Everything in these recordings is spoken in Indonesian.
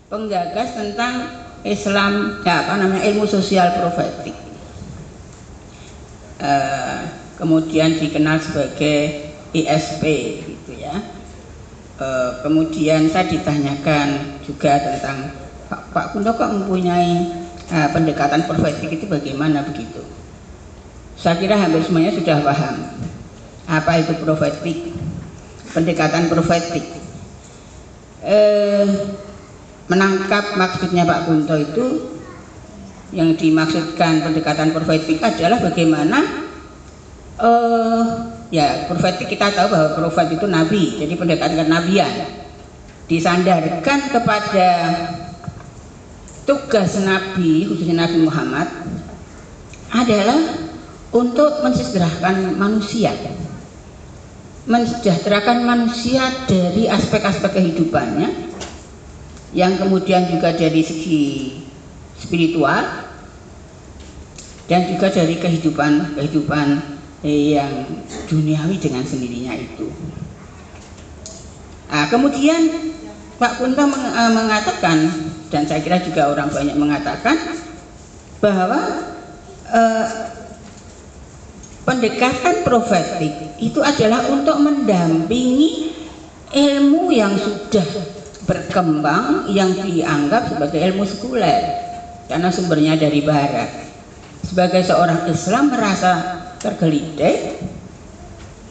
penggagas tentang Islam, ilmu sosial profetik. Kemudian dikenal sebagai ISP gitu ya. Kemudian saya ditanyakan juga tentang Pak Kunto kok mempunyai pendekatan profetik itu bagaimana begitu. Saya kira hampir semuanya sudah paham apa itu profetik, pendekatan profetik. Menangkap maksudnya Pak Kunto itu, yang dimaksudkan pendekatan profetik adalah bagaimana ya profetik, kita tahu bahwa profet itu nabi, jadi pendekatan kenabian disandarkan kepada tugas nabi, khususnya Nabi Muhammad adalah untuk mensejahterakan manusia dari aspek-aspek kehidupannya, yang kemudian juga dari segi spiritual dan juga dari kehidupan yang duniawi dengan sendirinya itu. Kemudian Pak Kunto mengatakan, dan saya kira juga orang banyak mengatakan, bahwa pendekatan profetik itu adalah untuk mendampingi ilmu yang sudah berkembang, yang dianggap sebagai ilmu sekuler karena sumbernya dari barat. Sebagai seorang Islam merasa tergelitik,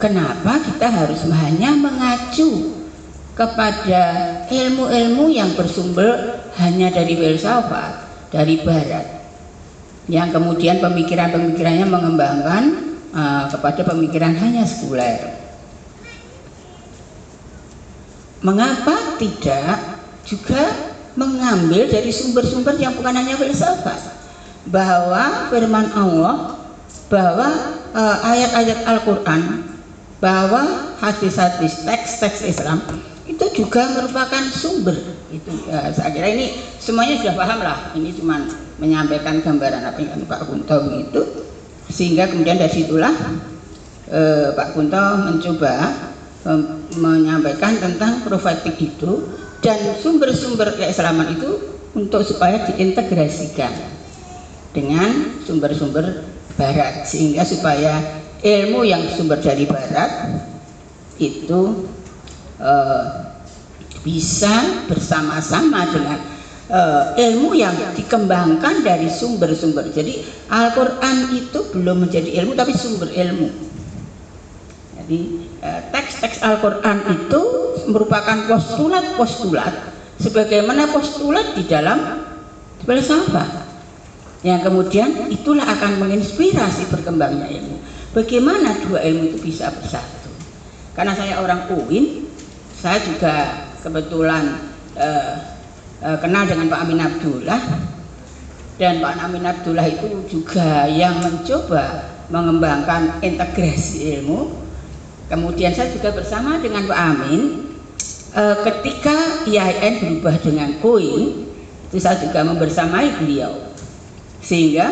kenapa kita harus hanya mengacu kepada ilmu-ilmu yang bersumber hanya dari filsafat, dari barat, yang kemudian pemikirannya mengembangkan kepada pemikiran hanya sekuler. Mengapa tidak juga mengambil dari sumber-sumber yang bukan hanya filsafat, bahwa firman Allah, bahwa ayat-ayat Al-Quran, bahwa hadis-hadis, teks-teks Islam itu juga merupakan sumber itu. Saya kira ini semuanya sudah paham lah, ini cuma menyampaikan gambaran apa yang Pak Kunto itu, sehingga kemudian dari situlah Pak Kunto mencoba menyampaikan tentang profetik itu dan sumber-sumber keislaman itu untuk supaya diintegrasikan dengan sumber-sumber barat, sehingga supaya ilmu yang sumber dari barat itu bisa bersama-sama dengan ilmu yang dikembangkan dari sumber-sumber. Jadi Al-Quran itu belum menjadi ilmu tapi sumber ilmu. Jadi teks-teks Al-Quran itu merupakan postulat-postulat sebagaimana postulat di dalam filsafat, yang kemudian itulah akan menginspirasi berkembangnya ilmu. Bagaimana dua ilmu itu bisa bersatu? Karena saya orang UIN, saya juga kebetulan kenal dengan Pak Amin Abdullah, dan Pak Amin Abdullah itu juga yang mencoba mengembangkan integrasi ilmu. Kemudian saya juga bersama dengan Pak Amin ketika IAIN berubah dengan UIN, itu saya juga membersamai beliau, sehingga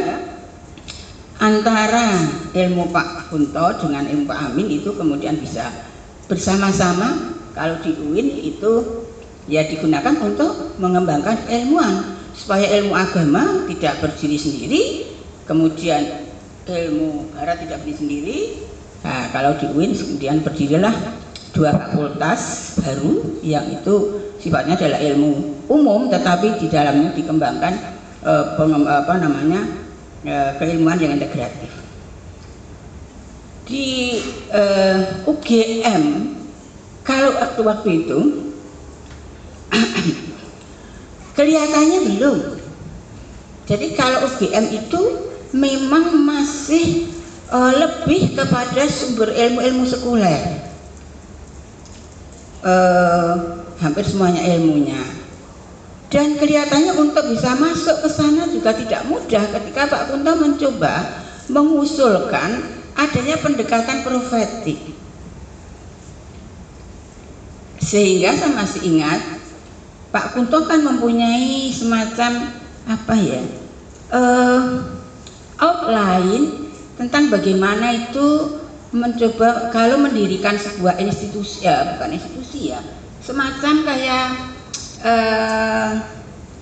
antara ilmu Pak Kunto dengan ilmu Pak Amin itu kemudian bisa bersama-sama. Kalau di UIN itu ya digunakan untuk mengembangkan ilmuwan, supaya ilmu agama tidak berdiri sendiri, kemudian ilmu barat tidak berdiri sendiri. Nah, kalau di UIN kemudian berdirilah dua fakultas baru yang itu sifatnya adalah ilmu umum, tetapi di dalamnya dikembangkan keilmuan yang integratif. Di UGM kalau waktu itu kelihatannya belum. Jadi kalau UGM itu memang masih lebih kepada sumber ilmu-ilmu sekuler, hampir semuanya ilmunya, dan kelihatannya untuk bisa masuk ke sana juga tidak mudah ketika Pak Kunto mencoba mengusulkan adanya pendekatan profetik. Sehingga saya masih ingat Pak Kunto kan mempunyai semacam outline tentang bagaimana itu mencoba kalau mendirikan sebuah institusi, ya bukan institusi ya, semacam kayak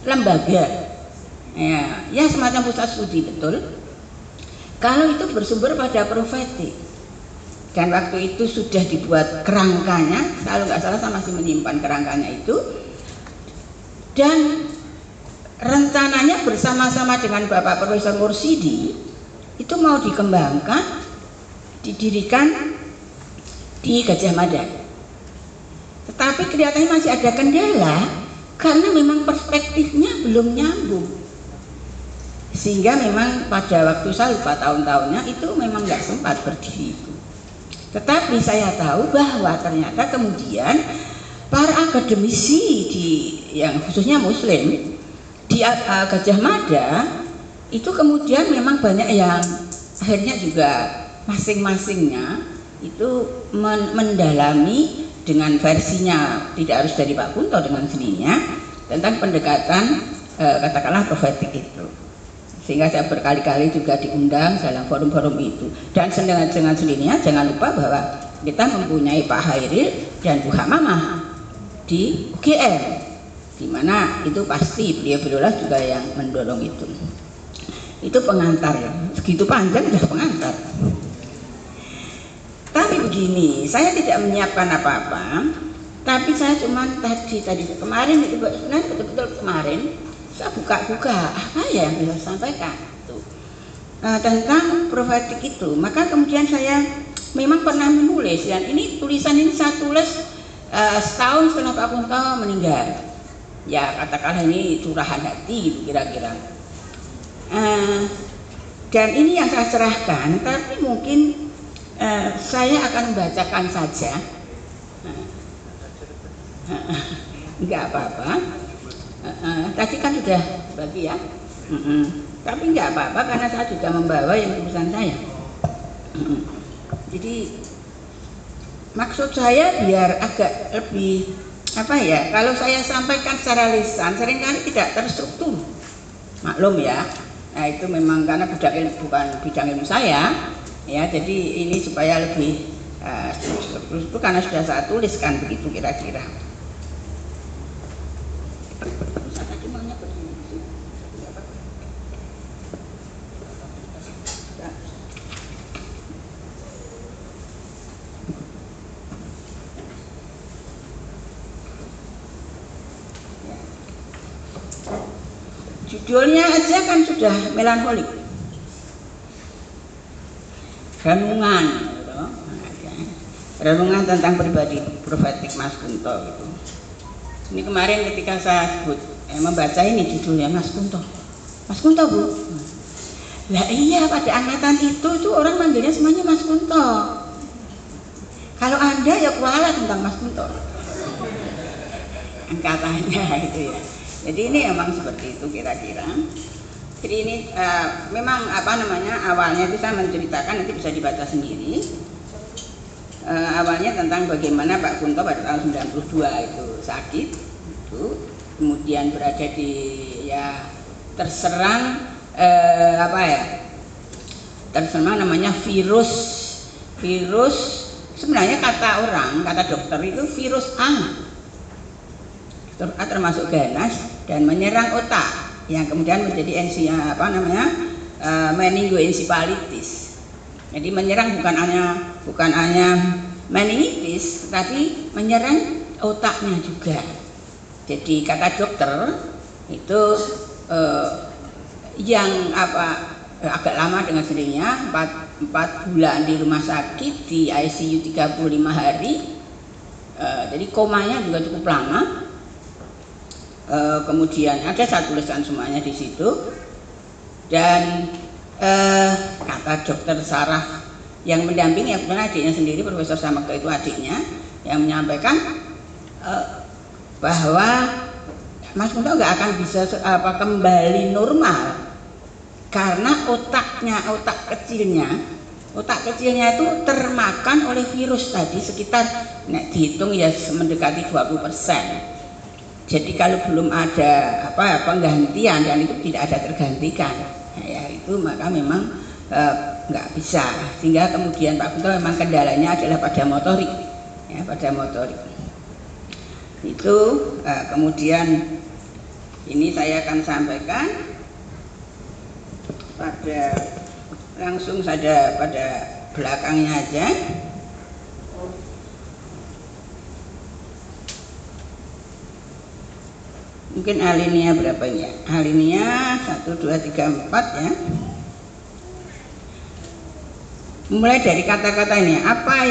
lembaga, ya semacam pusat studi, betul. Kalau itu bersumber pada profetik, dan waktu itu sudah dibuat kerangkanya, kalau nggak salah saya masih menyimpan kerangkanya itu, dan rencananya bersama-sama dengan Bapak Profesor Mursidi itu mau dikembangkan, didirikan di Gajah Mada. Tetapi kelihatannya masih ada kendala karena memang perspektifnya belum nyambung, sehingga memang pada waktu saya lupa tahun-tahunnya itu memang nggak sempat berdiri itu. Tetapi saya tahu bahwa ternyata kemudian para akademisi yang khususnya Muslim di Gajah Mada itu kemudian memang banyak yang akhirnya juga masing-masingnya itu mendalami dengan versinya, tidak harus dari Pak Kunto dengan seninya, tentang pendekatan katakanlah profetik itu. Sehingga saya berkali-kali juga diundang dalam forum-forum itu. Dan dengan sendirinya jangan lupa bahwa kita mempunyai Pak Hairil dan Bu Hamamah di UGM, di mana itu pasti beliau-beliau juga yang mendorong itu. Itu pengantar ya, segitu panjang sudah pengantar. Tapi begini, saya tidak menyiapkan apa-apa, tapi saya cuma tadi kemarin itu sebenarnya betul-betul kemarin saya buka-buka apa ya yang bisa sampaikan itu tentang profetik itu. Maka kemudian saya memang pernah menulis, dan ini tulisan ini saya tulis setahun setelah Pak Kunto meninggal. Ya katakanlah ini curahan hati gitu kira-kira. Dan ini yang saya serahkan, tapi mungkin saya akan membacakan saja. Enggak apa-apa. Tadi kan sudah bagi ya. Tapi enggak apa-apa karena saya juga membawa yang tulisan saya. Jadi maksud saya biar agak lebih apa ya, kalau saya sampaikan secara lisan seringkali tidak terstruktur, maklum ya. Nah itu memang karena bukan bidang ilmu saya ya, jadi ini supaya lebih struktur itu karena sudah saya tuliskan begitu kira-kira. Judulnya aja kan sudah melankolik, renungan tentang pribadi profetik Mas Kunto gitu. Ini kemarin ketika saya sebut membaca ini judulnya Mas Kunto Bu. Lah iya, pada angkatan itu orang manggilnya semuanya Mas Kunto. Kalau Anda ya kuala tentang Mas Kunto angkatannya itu ya. Jadi ini emang seperti itu kira-kira. Jadi ini memang awalnya itu saya menceritakan, nanti bisa dibaca sendiri. Awalnya tentang bagaimana Pak Kunto pada tahun 92 itu sakit, itu kemudian berada di terserang terserang namanya virus sebenarnya kata dokter itu virus A termasuk ganas dan menyerang otak yang kemudian menjadi meningoencephalitis. Jadi menyerang bukan hanya meningitis, tapi menyerang otaknya juga. Jadi kata dokter itu agak lama dengan sendirinya 4 bulan di rumah sakit di ICU 35 hari. Jadi komanya juga cukup lama. Kemudian ada saya tuliskan semuanya di situ, dan kata dokter Sarah yang mendampingi, yang sebenarnya adiknya sendiri, Profesor Samakto itu adiknya, yang menyampaikan bahwa Mas Kunto nggak akan bisa kembali normal karena otak kecilnya itu termakan oleh virus tadi sekitar dihitung ya mendekati 20%. Jadi kalau belum ada penggantian, dan itu tidak ada tergantikan, ya itu maka memang nggak bisa. Sehingga kemudian Pak Kunto memang kendalanya adalah pada motorik, ya, pada motorik. Itu kemudian Ini saya akan sampaikan langsung saja pada belakangnya aja. Mungkin alinea berapa ya? Alinea 1, 2, 3, 4 ya. Mulai dari kata-kata ini, apa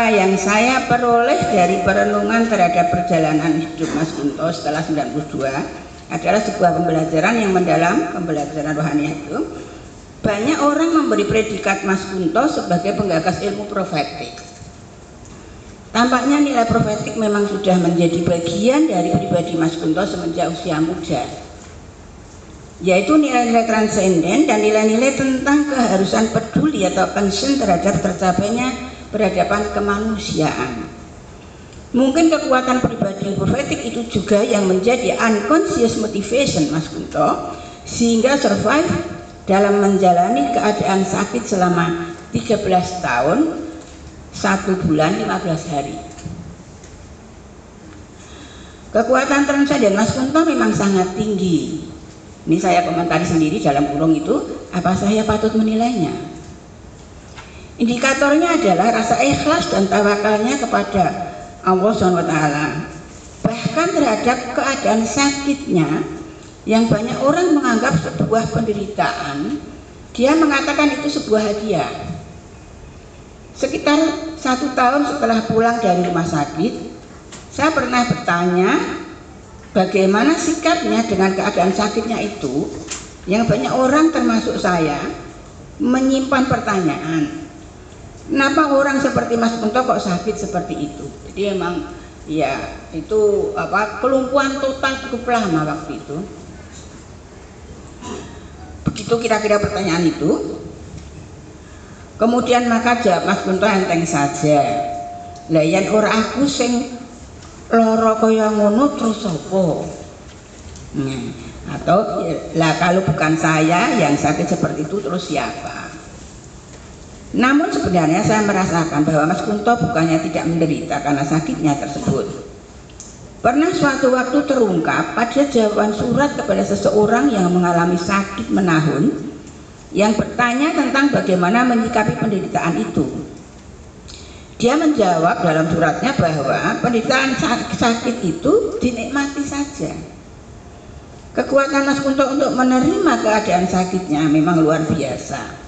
yang saya peroleh dari perenungan terhadap perjalanan hidup Mas Kunto setelah 92 adalah sebuah pembelajaran yang mendalam, pembelajaran rohani itu. Banyak orang memberi predikat Mas Kunto sebagai penggagas ilmu profetik. Tampaknya nilai profetik memang sudah menjadi bagian dari pribadi Mas Kunto semenjak usia muda, yaitu nilai-nilai transenden dan nilai-nilai tentang keharusan peduli atau concern terhadap tercapainya peradaban kemanusiaan. Mungkin kekuatan pribadi profetik itu juga yang menjadi unconscious motivation Mas Kunto sehingga survive dalam menjalani keadaan sakit selama 13 tahun 1 bulan 15 hari. Kekuatan transenden Mas Kunto memang sangat tinggi. Ini saya komentari sendiri dalam kurung itu, apa saya patut menilainya? Indikatornya adalah rasa ikhlas dan tawakalnya kepada Allah SWT. Bahkan terhadap keadaan sakitnya yang banyak orang menganggap sebuah penderitaan, dia mengatakan itu sebuah hadiah. Sekitar 1 tahun setelah pulang dari rumah sakit, saya pernah bertanya bagaimana sikapnya dengan keadaan sakitnya itu, yang banyak orang termasuk saya menyimpan pertanyaan. Kenapa orang seperti Mas Kunto kok sakit seperti itu? Jadi emang ya itu kelumpuhan total cukup lama waktu itu. Begitu kira-kira pertanyaan itu. Kemudian maka jawab Mas Kunto enteng saja. Lah yen ora aku sing lara kaya ngono terus apa? Atau lah kalau bukan saya yang sakit seperti itu terus siapa? Namun sebenarnya saya merasakan bahwa Mas Kunto bukannya tidak menderita karena sakitnya tersebut. Pernah suatu waktu terungkap pada jawaban surat kepada seseorang yang mengalami sakit menahun, yang bertanya tentang bagaimana menyikapi penderitaan itu. Dia menjawab dalam suratnya bahwa penderitaan sakit itu dinikmati saja. Kekuatan Mas Kunto untuk menerima keadaan sakitnya memang luar biasa.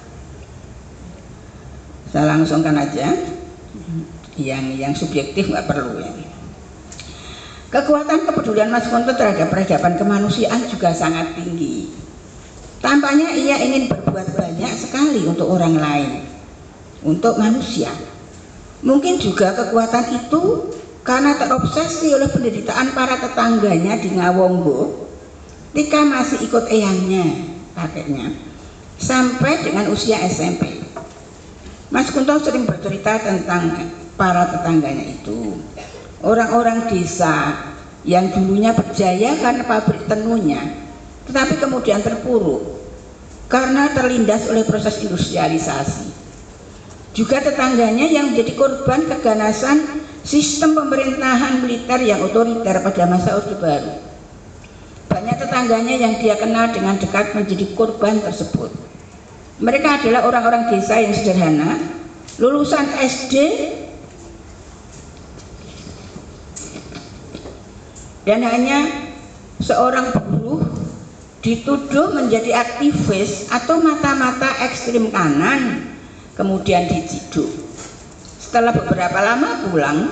Saya langsungkan aja, yang subjektif nggak perlu ya. Kekuatan kepedulian Mas Kunto terhadap peradaban kemanusiaan juga sangat tinggi. Tampaknya ia ingin berbuat banyak sekali untuk orang lain, untuk manusia. Mungkin juga kekuatan itu karena terobsesi oleh penderitaan para tetangganya di Ngawonggo ketika masih ikut eyangnya, kakeknya, sampai dengan usia SMP. Mas Kunto sering bercerita tentang para tetangganya itu, orang-orang desa yang dulunya berjaya karena pabrik tenunnya, tetapi kemudian terpuruk karena terlindas oleh proses industrialisasi. Juga tetangganya yang menjadi korban keganasan sistem pemerintahan militer yang otoriter pada masa Orde Baru. Banyak tetangganya yang dia kenal dengan dekat menjadi korban tersebut. Mereka adalah orang-orang desa yang sederhana, lulusan SD dan hanya seorang buruh dituduh menjadi aktivis atau mata-mata ekstrim kanan, kemudian diciduk. Setelah beberapa lama pulang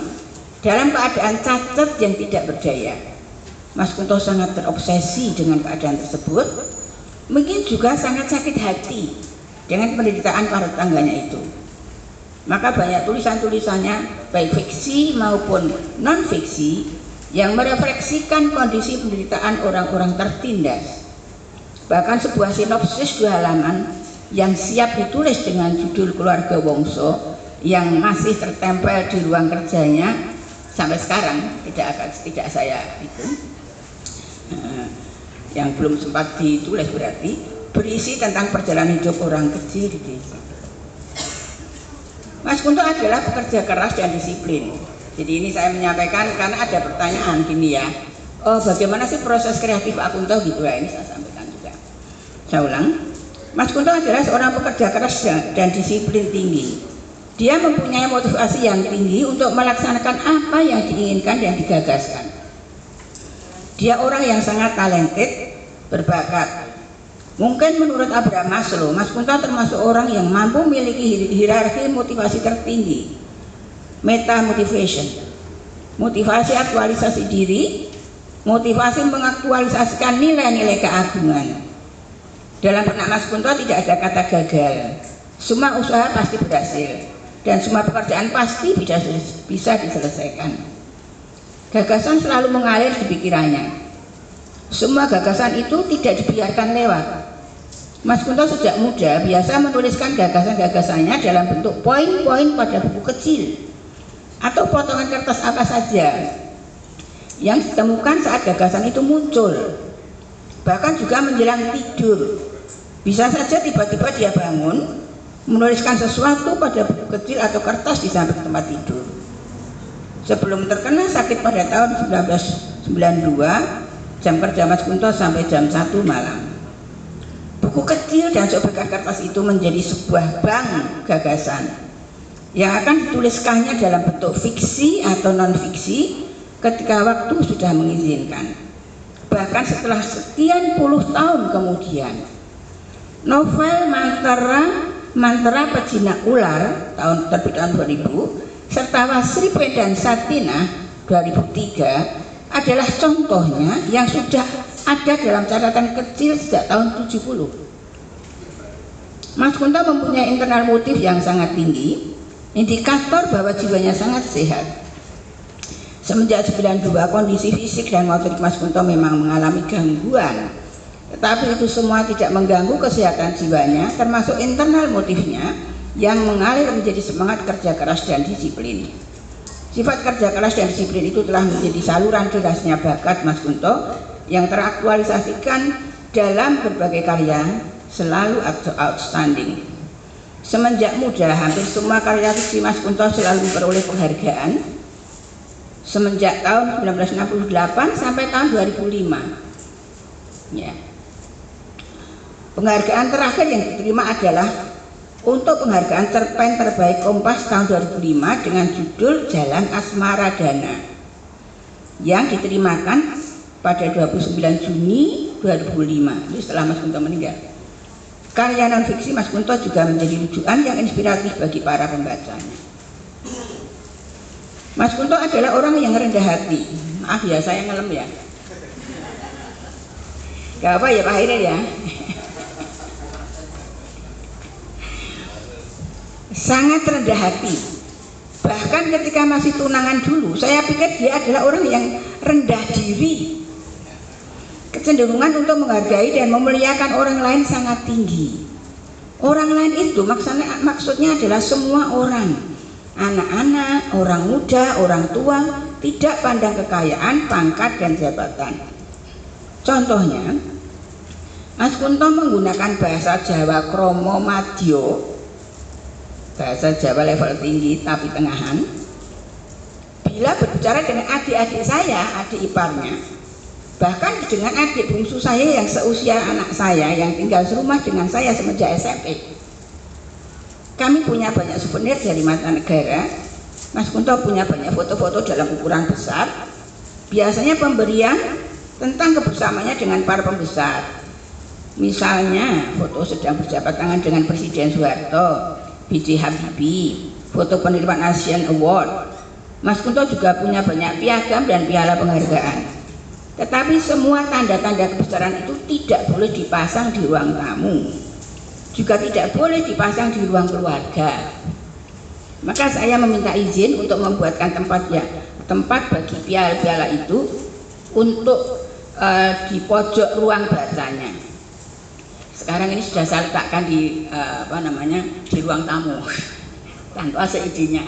dalam keadaan cacat yang tidak berdaya, Mas Kunto sangat terobsesi dengan keadaan tersebut, mungkin juga sangat sakit hati dengan penderitaan para tetangganya itu. Maka banyak tulisan-tulisannya, baik fiksi maupun non-fiksi, yang merefleksikan kondisi penderitaan orang-orang tertindas. Bahkan sebuah sinopsis 2 halaman yang siap ditulis dengan judul Keluarga Wongso yang masih tertempel di ruang kerjanya sampai sekarang, tidak saya itu, yang belum sempat ditulis berarti, berisi tentang perjalanan hidup orang kecil di desa. Mas Kunto adalah pekerja keras dan disiplin. Jadi ini saya menyampaikan karena ada pertanyaan gini ya, bagaimana sih proses kreatif Pak Kunto gitu ya, ini saya sampaikan juga. Saya ulang, Mas Kunto adalah seorang pekerja keras dan disiplin tinggi. Dia mempunyai motivasi yang tinggi untuk melaksanakan apa yang diinginkan dan digagaskan. Dia orang yang sangat talented, berbakat. Mungkin menurut Abraham Maslow, Mas Kunto termasuk orang yang mampu memiliki hierarki motivasi tertinggi. Meta motivation, motivasi aktualisasi diri, motivasi mengaktualisasikan nilai-nilai keagungan. Dalam benak Mas Kunto tidak ada kata gagal. Semua usaha pasti berhasil dan semua pekerjaan pasti bisa diselesaikan. Gagasan selalu mengalir di pikirannya. Semua gagasan itu tidak dibiarkan lewat. Mas Kunto sejak muda biasa menuliskan gagasan-gagasannya dalam bentuk poin-poin pada buku kecil atau potongan kertas apa saja yang ditemukan saat gagasan itu muncul. Bahkan juga menjelang tidur. Bisa saja tiba-tiba dia bangun, menuliskan sesuatu pada buku kecil atau kertas di samping tempat tidur. Sebelum terkena sakit pada tahun 1992, jam kerja Mas Kunto sampai jam 1 malam. Buku kecil dan sobekan kertas itu menjadi sebuah bank gagasan yang akan dituliskannya dalam bentuk fiksi atau non-fiksi ketika waktu sudah mengizinkan. Bahkan setelah sekian puluh tahun kemudian, novel Mantra Pejina Ular terbit tahun 2000 serta Wasri dan Satinah 2003 adalah contohnya yang sudah ada dalam catatan kecil sejak tahun 70. Mas Kunto mempunyai internal motif yang sangat tinggi, indikator bahwa jiwanya sangat sehat. Semenjak 92 kondisi fisik dan motorik Mas Kunto memang mengalami gangguan, tetapi itu semua tidak mengganggu kesehatan jiwanya, termasuk internal motifnya yang mengalir menjadi semangat kerja keras dan disiplin. Sifat kerja keras dan disiplin itu telah menjadi saluran derasnya bakat Mas Kunto yang teraktualisasikan dalam berbagai karya, selalu outstanding. Semenjak muda, hampir semua karya fiksi Mas Kunto selalu memperoleh penghargaan. Semenjak tahun 1968 sampai tahun 2005. Ya. Penghargaan terakhir yang diterima adalah untuk penghargaan cerpen terbaik Kompas tahun 2005 dengan judul Jalan Asmara Dana yang diterimakan pada 29 Juni 2005, itu setelah Mas Kunto meninggal. Karya non fiksi Mas Kunto juga menjadi rujukan yang inspiratif bagi para pembacanya. Mas Kunto adalah orang yang rendah hati. Maaf ya, saya ngelem ya. Gak apa ya Pak Hairil ya. Sangat rendah hati. Bahkan ketika masih tunangan dulu, saya pikir dia adalah orang yang rendah diri. Kecenderungan untuk menghargai dan memuliakan orang lain sangat tinggi. Orang lain itu maksudnya adalah semua orang. Anak-anak, orang muda, orang tua, tidak pandang kekayaan, pangkat, dan jabatan. Contohnya, Mas Kunto menggunakan bahasa Jawa Kromo Madya, bahasa Jawa level tinggi tapi tengahan, bila berbicara dengan adik-adik saya, adik iparnya, bahkan dengan adik bungsu saya yang seusia anak saya yang tinggal serumah dengan saya semenjak SMP. Kami punya banyak souvenir dari mancanegara. Mas Kunto punya banyak foto-foto dalam ukuran besar. Biasanya pemberian tentang kebersamaannya dengan para pembesar. Misalnya foto sedang berjabat tangan dengan Presiden Soeharto, B.J. Habibie, foto penerimaan Asian Award. Mas Kunto juga punya banyak piagam dan piala penghargaan. Tetapi semua tanda-tanda kebesaran itu tidak boleh dipasang di ruang tamu, juga tidak boleh dipasang di ruang keluarga. Maka saya meminta izin untuk membuatkan tempat bagi piala-piala itu untuk di pojok ruang bacanya. Sekarang ini sudah saya letakkan di di ruang tamu tanpa seizinnya.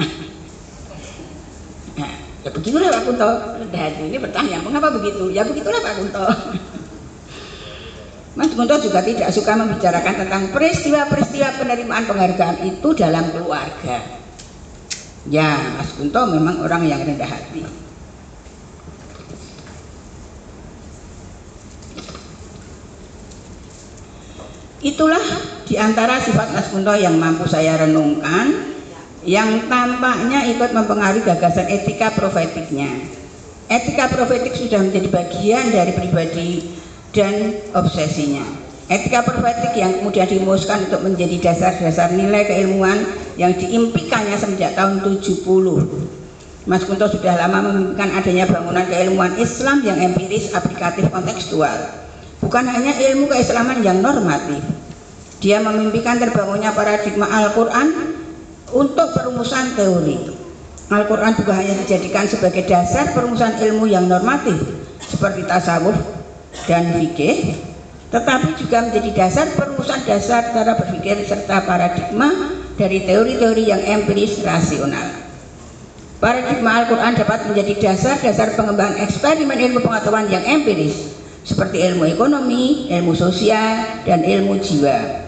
Nah, ya begitulah Pak Kunto. Ini bertanya, mengapa begitu? Ya begitulah Pak Kunto. Mas Kunto juga tidak suka membicarakan tentang peristiwa-peristiwa penerimaan penghargaan itu dalam keluarga. Ya, Mas Kunto memang orang yang rendah hati. Itulah diantara sifat Mas Kunto yang mampu saya renungkan, yang tampaknya ikut mempengaruhi gagasan etika profetiknya. Etika profetik sudah menjadi bagian dari pribadi dan obsesinya. Etika profetik yang kemudian dirumuskan untuk menjadi dasar-dasar nilai keilmuan yang diimpikannya sejak tahun 70. Mas Kunto sudah lama memimpikan adanya bangunan keilmuan Islam yang empiris, aplikatif, kontekstual. Bukan hanya ilmu keislaman yang normatif. Dia memimpikan terbangunnya paradigma Al-Quran untuk perumusan teori. Al-Quran juga hanya dijadikan sebagai dasar perumusan ilmu yang normatif seperti tasawuf dan fikih, tetapi juga menjadi dasar perumusan dasar cara berpikir serta paradigma dari teori-teori yang empiris rasional. Paradigma Al-Quran dapat menjadi dasar-dasar pengembangan eksperimen ilmu pengetahuan yang empiris seperti ilmu ekonomi, ilmu sosial, dan ilmu jiwa.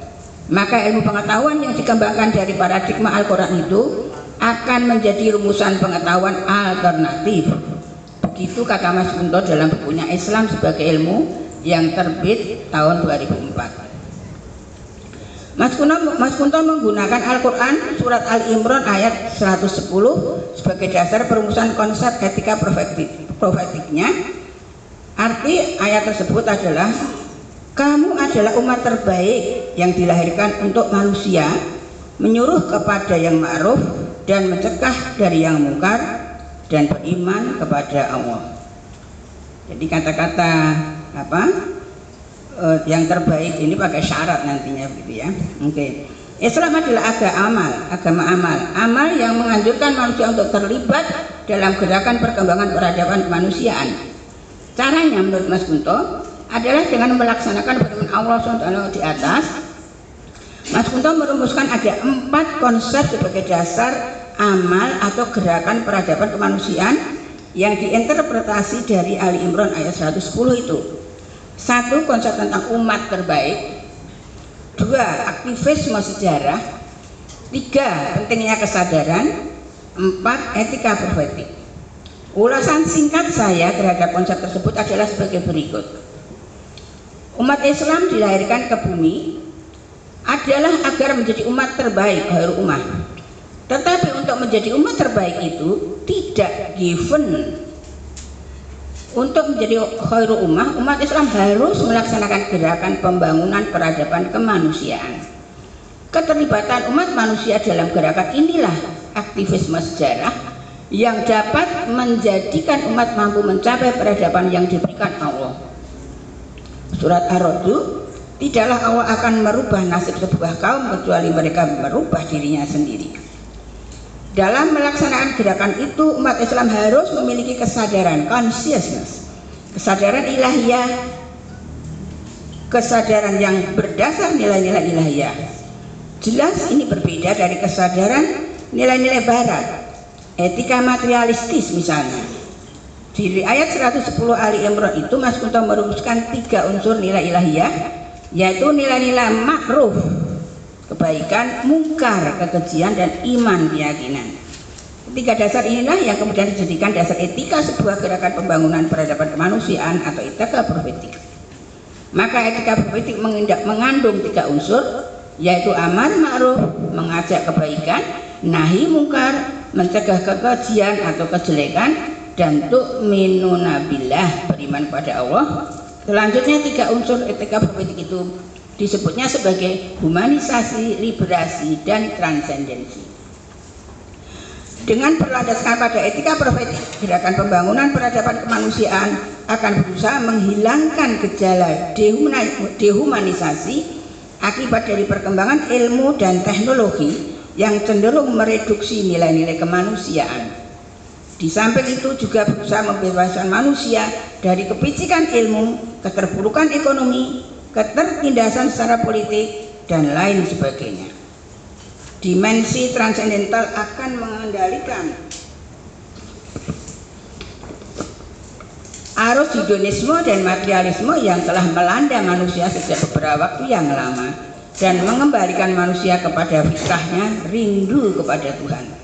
Maka ilmu pengetahuan yang dikembangkan dari paradigma Al-Quran itu akan menjadi rumusan pengetahuan alternatif. Begitu kata Mas Kunto dalam bukunya Islam sebagai Ilmu yang terbit tahun 2004. Mas Kunto menggunakan Al-Quran surat Al-Imran ayat 110 sebagai dasar perumusan konsep etika profetiknya. Arti ayat tersebut adalah, kamu adalah umat terbaik yang dilahirkan untuk manusia, menyuruh kepada yang ma'ruf dan mencegah dari yang mungkar, dan beriman kepada Allah. Jadi kata-kata yang terbaik ini pakai syarat nantinya begitu ya. Oke. Islam adalah agama amal yang menganjurkan manusia untuk terlibat dalam gerakan perkembangan peradaban kemanusiaan. Caranya menurut Mas Kunto adalah dengan melaksanakan firman Allah SWT di atas. Mas Kunto merumuskan ada 4 konsep sebagai dasar amal atau gerakan peradaban kemanusiaan yang diinterpretasi dari Ali Imran ayat 110 itu. 1. Konsep tentang umat terbaik. 2. Aktivisme sejarah. 3. Pentingnya kesadaran. 4. Etika profetik. Ulasan singkat saya terhadap konsep tersebut adalah sebagai berikut. Umat Islam dilahirkan ke bumi adalah agar menjadi umat terbaik, khairul ummah. Tetapi untuk menjadi umat terbaik itu tidak given. Untuk menjadi khairul ummah, umat Islam harus melaksanakan gerakan pembangunan peradaban kemanusiaan. Keterlibatan umat manusia dalam gerakan inilah aktivisme sejarah yang dapat menjadikan umat mampu mencapai peradaban yang diberikan Allah. Surat Ar-Ra'd, tidaklah Allah akan merubah nasib sebuah kaum kecuali mereka merubah dirinya sendiri. Dalam melaksanakan gerakan itu, umat Islam harus memiliki kesadaran, consciousness, kesadaran ilahiyah, kesadaran yang berdasar nilai-nilai ilahiyah. Jelas ini berbeda dari kesadaran nilai-nilai barat, etika materialistis misalnya. Di ayat 110 Ali Imran itu Mas Kunto merumuskan 3 unsur nilai ilahiyah, yaitu nilai-nilai ma'ruf, kebaikan, mungkar, kekejian, dan iman, keyakinan. 3 dasar inilah yang kemudian dijadikan dasar etika sebuah gerakan pembangunan peradaban kemanusiaan atau etika profetik. Maka etika profetik mengandung 3 unsur, yaitu amar ma'ruf, mengajak kebaikan, nahi mungkar, mencegah kekejian atau kejelekan, dan tu'minuna billah, beriman kepada Allah. Selanjutnya 3 unsur etika profetik itu disebutnya sebagai humanisasi, liberasi, dan transendensi. Dengan berlandaskan pada etika profetik, gerakan pembangunan peradaban kemanusiaan akan berusaha menghilangkan gejala dehumanisasi akibat dari perkembangan ilmu dan teknologi yang cenderung mereduksi nilai-nilai kemanusiaan. Di samping itu juga berusaha membebaskan manusia dari kepicikan ilmu, keterpurukan ekonomi, ketertindasan secara politik, dan lain sebagainya. Dimensi transendental akan mengendalikan arus hedonisme dan materialisme yang telah melanda manusia sejak beberapa waktu yang lama, dan mengembalikan manusia kepada fitrahnya, rindu kepada Tuhan.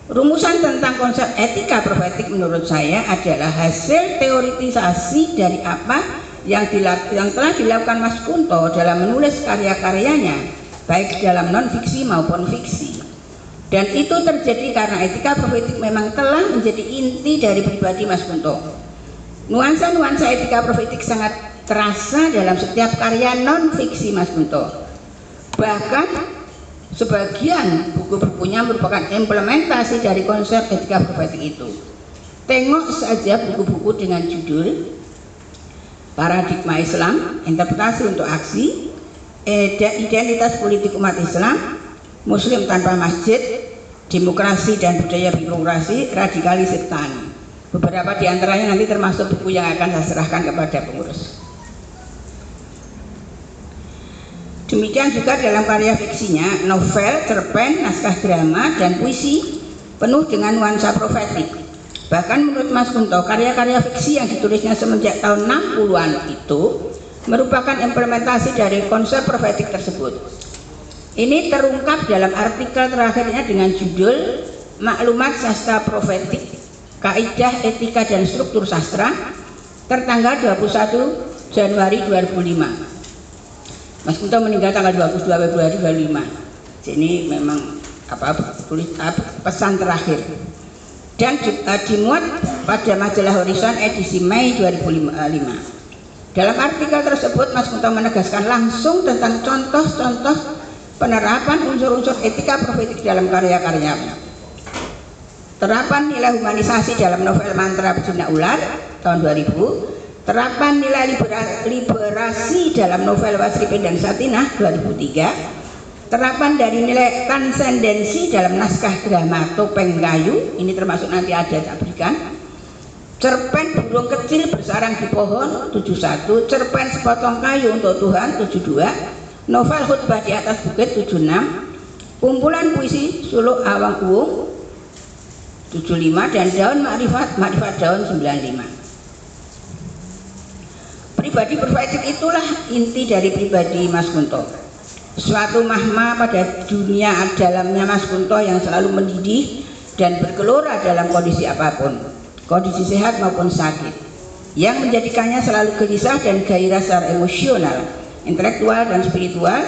Rumusan tentang konsep etika profetik menurut saya adalah hasil teoritisasi dari apa yang telah dilakukan Mas Kunto dalam menulis karya-karyanya, baik dalam non-fiksi maupun fiksi. Dan itu terjadi karena etika profetik memang telah menjadi inti dari pribadi Mas Kunto. Nuansa-nuansa etika profetik sangat terasa dalam setiap karya non-fiksi Mas Kunto. Bahkan sebagian buku-bukunya merupakan implementasi dari konsep etika profetik itu. Tengok saja buku-buku dengan judul Paradigma Islam, Interpretasi untuk Aksi, Identitas Politik Umat Islam, Muslim Tanpa Masjid, Demokrasi dan Budaya Birokrasi, Radikalisme Tani. Beberapa di antaranya nanti termasuk buku yang akan saya serahkan kepada pengurus. Demikian juga dalam karya fiksinya, novel, cerpen, naskah drama, dan puisi penuh dengan nuansa profetik. Bahkan menurut Mas Kunto, karya-karya fiksi yang ditulisnya semenjak tahun 60-an itu merupakan implementasi dari konsep profetik tersebut. Ini terungkap dalam artikel terakhirnya dengan judul Maklumat Sastra Profetik, Kaidah Etika dan Struktur Sastra, tertanggal 21 Januari 2005. Mas Kunto meninggal tanggal 22 Februari 2005. Jadi memang pesan terakhir. Dan dimuat pada majalah Horizon edisi Mei 2005. Dalam artikel tersebut Mas Kunto menegaskan langsung tentang contoh-contoh penerapan unsur-unsur etika profetik dalam karya-karyanya. Terapan nilai humanisasi dalam novel Mantra Bejinak Ular tahun 2000, terapan nilai liberasi dalam novel Wasripin dan Satinah 2003, terapan dari nilai transendensi dalam naskah drama Topeng Kayu, ini termasuk nanti ada tak berikan, cerpen Burung Kecil Bersarang di Pohon 71, cerpen Sepotong Kayu untuk Tuhan 72, novel Khutbah di Atas Bukit 76, kumpulan puisi Suluk Awang Uwung 75, dan Daun Makrifat Daun 95. Pribadi profetik itulah inti dari pribadi Mas Kunto. Suatu mahma pada dunia dalamnya Mas Kunto yang selalu mendidih dan bergelora dalam kondisi apapun, kondisi sehat maupun sakit, yang menjadikannya selalu gelisah dan gairah secara emosional, intelektual dan spiritual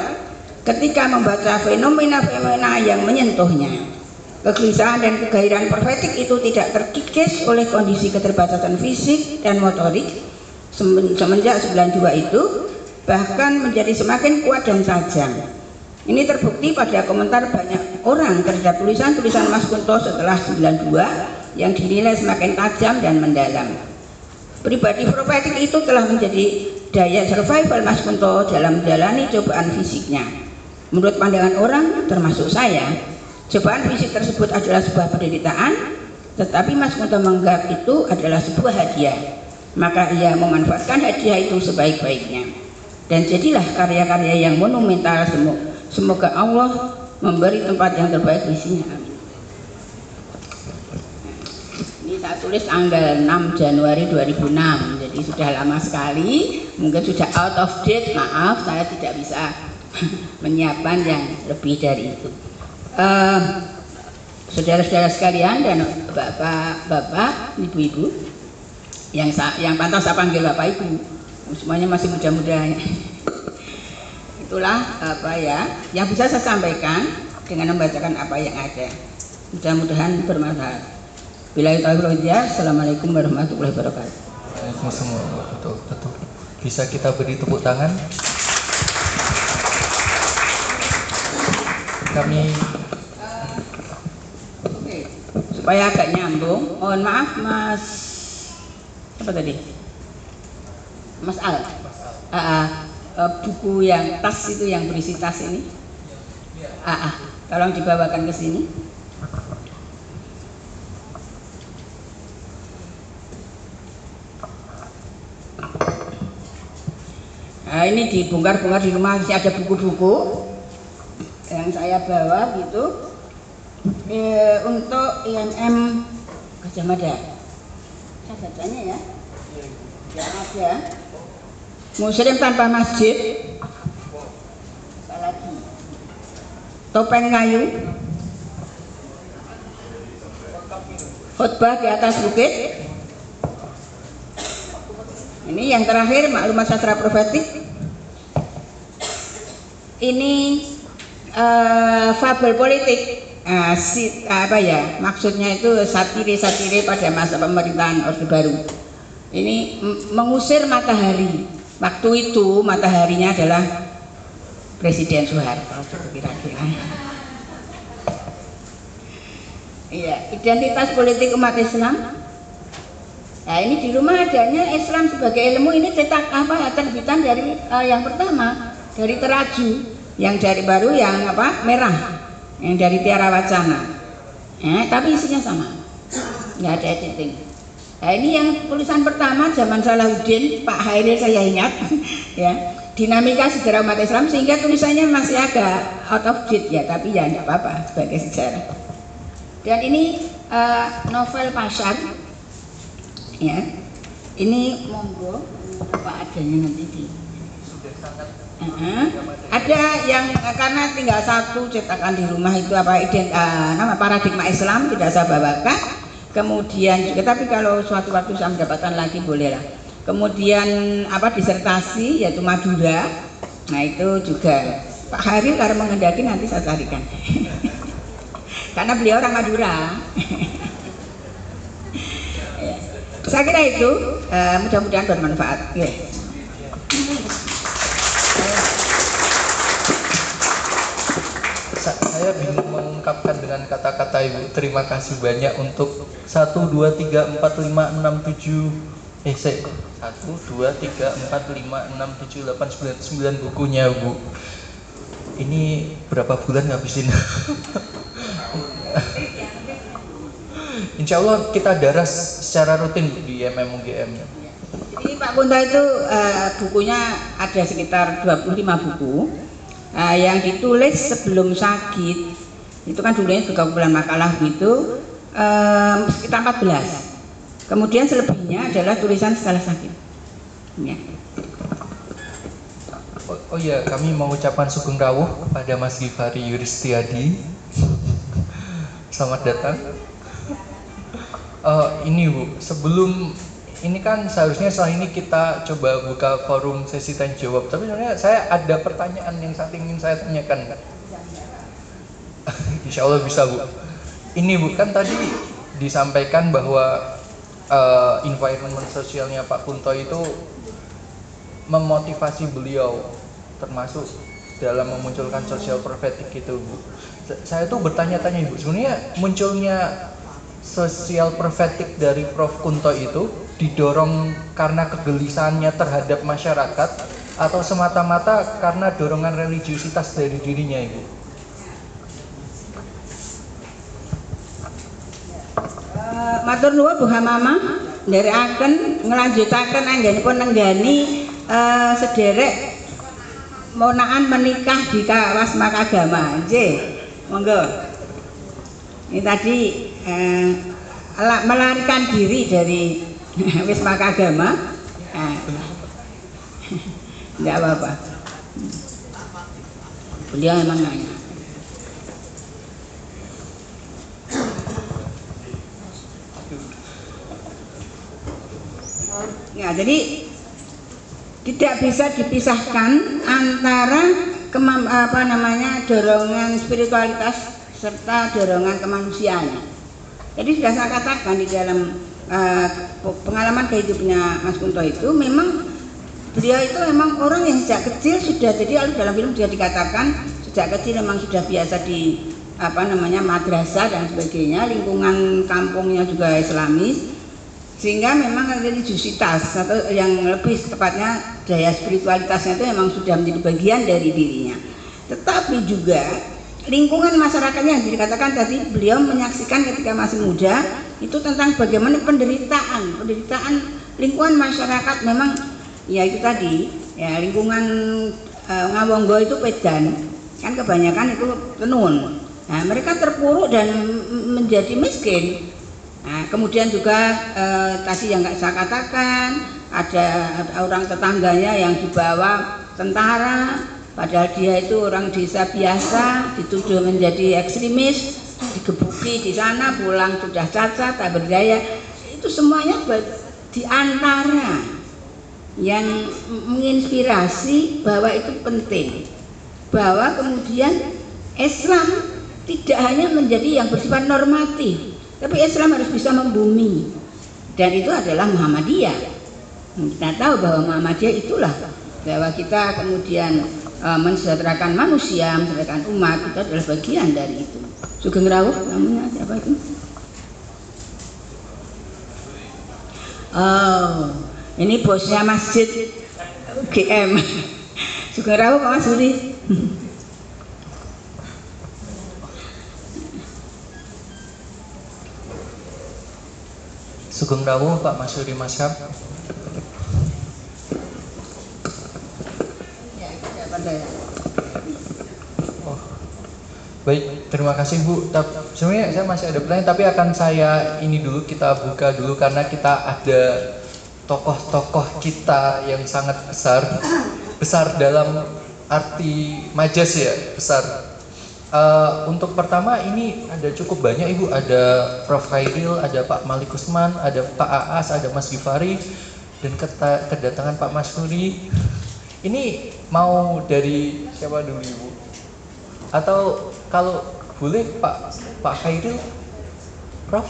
ketika membaca fenomena-fenomena yang menyentuhnya. Kegelisahan dan kegairahan profetik itu tidak terkikis oleh kondisi keterbatasan fisik dan motorik. Semenjak 92 itu bahkan menjadi semakin kuat dan tajam. Ini terbukti pada komentar banyak orang terhadap tulisan-tulisan Mas Kunto setelah 92 yang dinilai semakin tajam dan mendalam. Pribadi profetik itu telah menjadi daya survival Mas Kunto dalam menjalani cobaan fisiknya. Menurut pandangan orang, termasuk saya, cobaan fisik tersebut adalah sebuah penderitaan, tetapi Mas Kunto menganggap itu adalah sebuah hadiah. Maka ia memanfaatkan hadiah itu sebaik-baiknya. Dan jadilah karya-karya yang monumental. Semoga Allah memberi tempat yang terbaik isinya. Amin. Ini saya tulis tanggal 6 Januari 2006, jadi sudah lama sekali, mungkin sudah out of date, maaf saya tidak bisa menyiapkan yang lebih dari itu. Saudara-saudara sekalian dan bapak-bapak, ibu-ibu yang pantas saya panggil bapak ibu, semuanya masih muda-muda. Itulah yang bisa saya sampaikan dengan membacakan apa yang ada. Mudah-mudahan bermanfaat. Billahi taufiq. Assalamualaikum warahmatullahi wabarakatuh. Waalaikumsalam. Betul. Bisa kita beri tepuk tangan? Kami supaya agak nyambung. Mohon maaf Mas, apa tadi? Mas Al. Buku yang tas itu yang berisi tas ini. Tolong dibawakan ke sini. Nah, ini dibongkar-bongkar di rumah, masih ada buku-buku yang saya bawa gitu. Untuk IMM Gajah Mada. Saya bacanya ya. Yang ada Muslim Tanpa Masjid, apa lagi? Topeng Kayu, Khutbah di Atas Bukit, Ini yang terakhir maklumat sastra profetik. Ini fabel politik. Maksudnya itu satire pada masa pemerintahan Orde Baru. Ini mengusir matahari. Waktu itu mataharinya adalah Presiden Soeharto, kira-kira. Iya, identitas politik umat Islam. Nah, ini di rumah adanya Islam sebagai ilmu, ini cetak terbitan dari yang pertama dari Teraju, yang dari baru yang merah, yang dari Tiara Wacana. Tapi isinya sama, nggak ada editing. Nah, ini yang tulisan pertama zaman Salahuddin, Pak Hairil saya ingat, ya, dinamika sejarah umat Islam, sehingga tulisannya masih agak out of date ya, tapi ya nggak apa-apa sebagai sejarah. Dan ini novel Pasar. Ya, ini monggo apa adanya nanti di. Ada yang karena tinggal satu cetakan di rumah itu nama paradigma Islam tidak saya bawakan. Kemudian juga, tapi kalau suatu waktu saya mendapatkan lagi boleh lah. Kemudian disertasi yaitu Madura. Nah itu juga Pak Haril kalau mengendaki nanti saya carikan. Karena beliau orang Madura. Saya kira itu mudah-mudahan bermanfaat. Saya bingung mengungkapkan dengan kata-kata Ibu. Terima kasih banyak untuk 1, 2, 3, 4, 5, 6, 7 1, 2, 3, 4, 5, 6, 7, 8, 9 bukunya Bu. Ini berapa bulan ngabisin? Insya Allah kita daras secara rutin di MMUGM. Jadi Pak Kunto itu bukunya ada sekitar 25 buku yang ditulis sebelum sakit. Itu kan dulunya juga kumpulan makalah gitu, sekitar 14. Kemudian selebihnya adalah tulisan setelah sakit. Ya. Oh iya, kami mau ucapan sugeng rawuh kepada Mas Givari Yuristiadi. Selamat datang. Ini Bu, sebelum ini kan seharusnya setelah ini kita coba buka forum sesi tanya jawab. Tapi sebenarnya saya ada pertanyaan yang saat ingin saya tanyakan. Insya Allah bisa Bu. Ini Bu, kan tadi disampaikan bahwa environment sosialnya Pak Kunto itu memotivasi beliau, termasuk dalam memunculkan social prophetic itu Bu. Saya tuh bertanya-tanya Ibu, sebenarnya munculnya social prophetic dari Prof. Kunto itu didorong karena kegelisahannya terhadap masyarakat atau semata-mata karena dorongan religiusitas dari dirinya Ibu? Matur nuwun Bu Hamama, nderekaken nglanjutaken anggenipun nenggani sederek monaan menikah di kawas Makagama. Nggih, monggo. Ini tadi melarikan diri dari Wisma Agama, tidak apa-apa. Beliau memang nanya. Ya, jadi tidak bisa dipisahkan antara dorongan spiritualitas serta dorongan kemanusiaan. Jadi sudah saya katakan di dalam pengalaman kehidupnya Mas Kunto itu, memang beliau itu memang orang yang sejak kecil sudah, jadi dalam film juga dikatakan sejak kecil memang sudah biasa di madrasah dan sebagainya, lingkungan kampungnya juga Islamis, sehingga memang religiusitas atau yang lebih tepatnya daya spiritualitasnya itu memang sudah menjadi bagian dari dirinya. Tetapi juga lingkungan masyarakatnya yang dikatakan tadi, beliau menyaksikan ketika masih muda itu tentang bagaimana penderitaan lingkungan masyarakat. Memang ya itu tadi ya, lingkungan Ngawonggo itu Pedan kan kebanyakan itu tenun. Nah, mereka terpuruk dan menjadi miskin. Nah, kemudian juga tadi yang saya katakan, ada orang tetangganya yang dibawa tentara, padahal dia itu orang desa biasa, dituduh menjadi ekstremis, digebuki di sana, pulang sudah cacat, tak berdaya. Itu semuanya di antara yang menginspirasi bahwa itu penting, bahwa kemudian Islam tidak hanya menjadi yang bersifat normatif, tapi Islam harus bisa membumi, dan itu adalah Muhammadiyah. Kita tahu bahwa Muhammadiyah itulah bahwa kita kemudian mensejahterakan manusia, mensejahterakan umat, itu adalah bagian dari itu. Sugeng Rawuh namanya siapa itu? Oh, ini bosnya masjid UGM. Sugeng Rawuh Pak Masuri. Sugeng Rawuh Pak Masuri Mashab. Oh, baik, terima kasih Bu. Sebenarnya saya masih ada pertanyaan, tapi akan saya ini dulu, kita buka dulu karena kita ada tokoh-tokoh kita yang sangat besar dalam arti majas ya, besar. Untuk pertama ini ada cukup banyak Ibu, ada Prof. Khairil, ada Pak Malik Usman, ada Pak Aas, ada Mas Gifari, dan kedatangan Pak Masuri. Ini mau dari siapa dulu Ibu? Atau kalau boleh Pak Khairil, Prof?